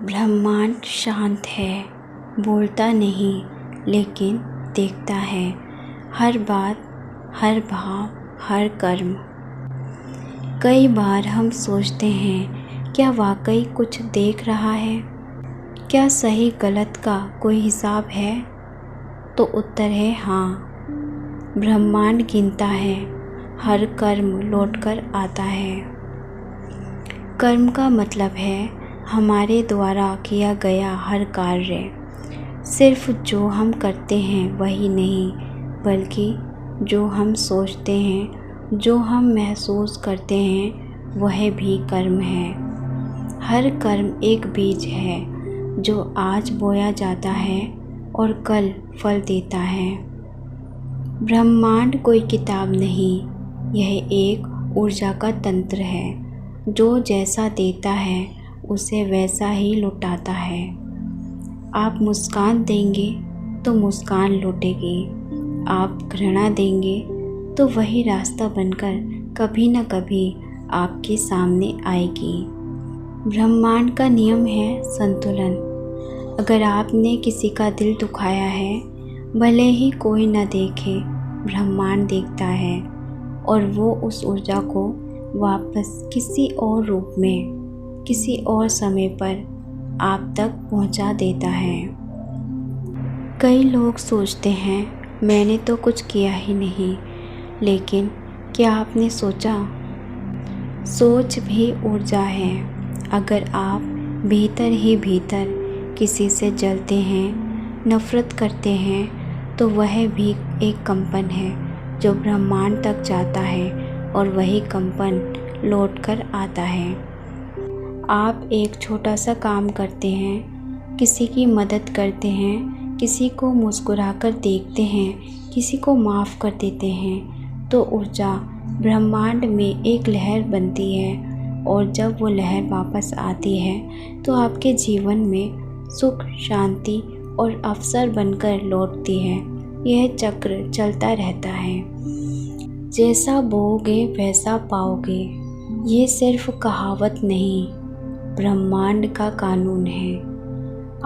ब्रह्मांड शांत है, बोलता नहीं लेकिन देखता है हर बात, हर भाव, हर कर्म। कई बार हम सोचते हैं, क्या वाकई कुछ देख रहा है? क्या सही गलत का कोई हिसाब है? तो उत्तर है हाँ। ब्रह्मांड गिनता है, हर कर्म लौटकर आता है। कर्म का मतलब है हमारे द्वारा किया गया हर कार्य। सिर्फ जो हम करते हैं वही नहीं, बल्कि जो हम सोचते हैं, जो हम महसूस करते हैं, वह भी कर्म है। हर कर्म एक बीज है जो आज बोया जाता है और कल फल देता है। ब्रह्मांड कोई किताब नहीं, यह एक ऊर्जा का तंत्र है जो जैसा देता है उसे वैसा ही लौटाता है। आप मुस्कान देंगे तो मुस्कान लौटेगी, आप घृणा देंगे तो वही रास्ता बनकर कभी न कभी आपके सामने आएगी। ब्रह्मांड का नियम है संतुलन। अगर आपने किसी का दिल दुखाया है, भले ही कोई न देखे, ब्रह्मांड देखता है और वो उस ऊर्जा को वापस किसी और रूप में, किसी और समय पर आप तक पहुंचा देता है। कई लोग सोचते हैं मैंने तो कुछ किया ही नहीं, लेकिन क्या आपने सोचा? सोच भी ऊर्जा है। अगर आप भीतर ही भीतर किसी से जलते हैं, नफरत करते हैं, तो वह भी एक कंपन है जो ब्रह्मांड तक जाता है और वही कंपन लौट कर आता है। आप एक छोटा सा काम करते हैं, किसी की मदद करते हैं, किसी को मुस्कुराकर देखते हैं, किसी को माफ़ कर देते हैं, तो ऊर्जा ब्रह्मांड में एक लहर बनती है और जब वो लहर वापस आती है तो आपके जीवन में सुख, शांति और अवसर बनकर लौटती है। यह चक्र चलता रहता है। जैसा बोओगे वैसा पाओगे, ये सिर्फ कहावत नहीं, ब्रह्मांड का कानून है।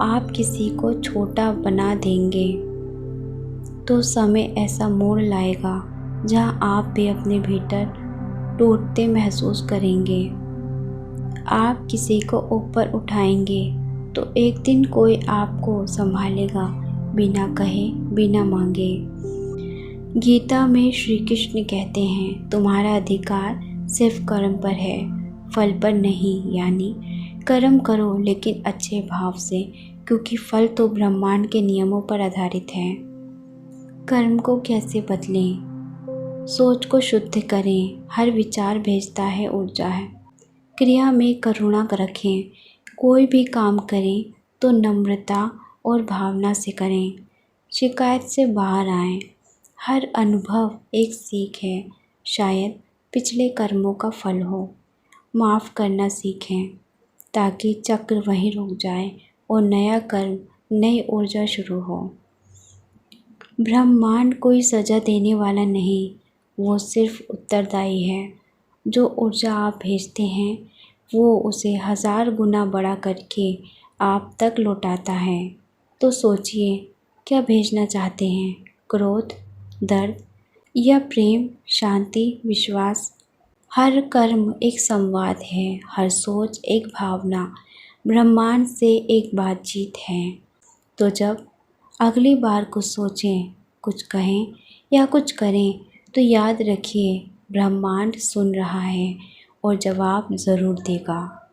आप किसी को छोटा बना देंगे तो समय ऐसा मोड़ लाएगा जहां आप भी अपने भीतर टूटते महसूस करेंगे। आप किसी को ऊपर उठाएंगे तो एक दिन कोई आपको संभालेगा, बिना कहे, बिना मांगे। गीता में श्री कृष्ण कहते हैं, तुम्हारा अधिकार सिर्फ कर्म पर है, फल पर नहीं। यानी कर्म करो लेकिन अच्छे भाव से, क्योंकि फल तो ब्रह्मांड के नियमों पर आधारित है। कर्म को कैसे बदलें? सोच को शुद्ध करें। हर विचार भेजता है ऊर्जा है। क्रिया में करुणा रखें। कोई भी काम करें तो नम्रता और भावना से करें। शिकायत से बाहर आएं। हर अनुभव एक सीख है, शायद पिछले कर्मों का फल हो। माफ़ करना सीखें ताकि चक्र वहीं रुक जाए और नया कर्म, नई ऊर्जा शुरू हो। ब्रह्मांड कोई सज़ा देने वाला नहीं, वो सिर्फ उत्तरदायी है। जो ऊर्जा आप भेजते हैं वो उसे 1000 गुना बड़ा करके आप तक लौटाता है। तो सोचिए, क्या भेजना चाहते हैं? क्रोध, दर्द या प्रेम, शांति, विश्वास? हर कर्म एक संवाद है, हर सोच एक भावना, ब्रह्मांड से एक बातचीत है। तो जब अगली बार कुछ सोचें, कुछ कहें या कुछ करें, तो याद रखिए ब्रह्मांड सुन रहा है और जवाब ज़रूर देगा।